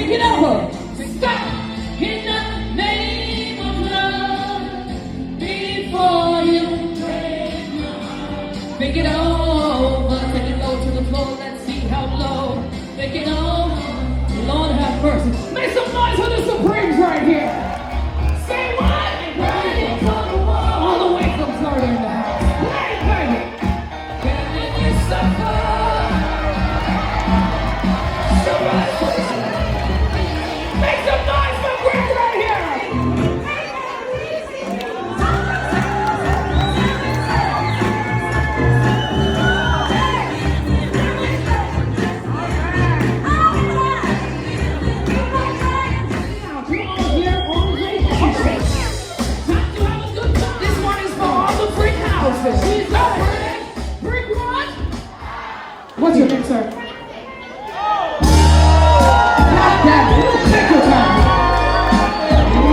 Take it over. Stop. In the name of love, before you break my heart. Take it over. Take it low to the floor. Let's see how low. Take it over. Lord have mercy. Make some noise for the Supremes right here. Say what? Ready for the wall. All the way from Florida in the house. Play, baby. Can you suffer? Make some noise for Greg right here! This one is for all the brick houses. Brick what? What's your name, sir? Take your time.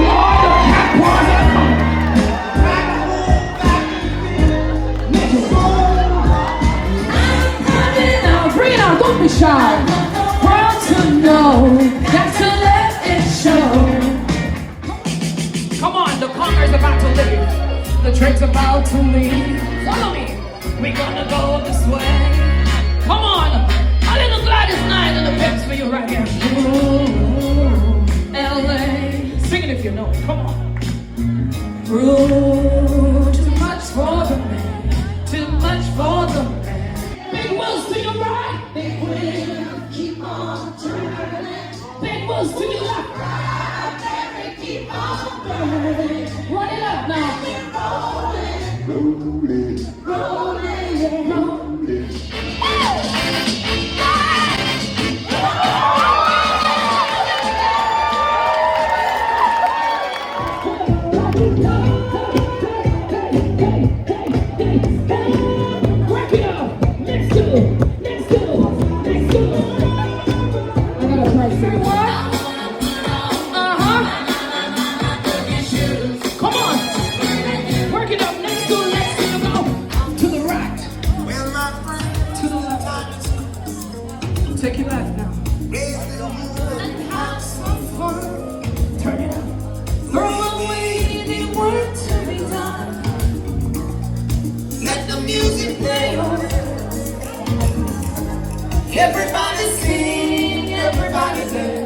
Lord, the cat paws are coming. Bring it out, don't be shy. Proud to know, got to let it show. Come on, the conqueror's about to leave. The train's about to leave. Follow me. We're gonna go this way. Come on, a little Gladys Knight and the pips for you right here. Sing it if you know it, come on. Ooh, too much for the man, too much for the man. Big wheels to your right, big wheels keep on turning. Big wheels to your left, right, keep on burning. Run it up now. Rolling, rolling, rolling, rolling. Take it back now. Have some fun. Turn it up. Throw away the work to be done. Let the music play on. Everybody sing, everybody dance.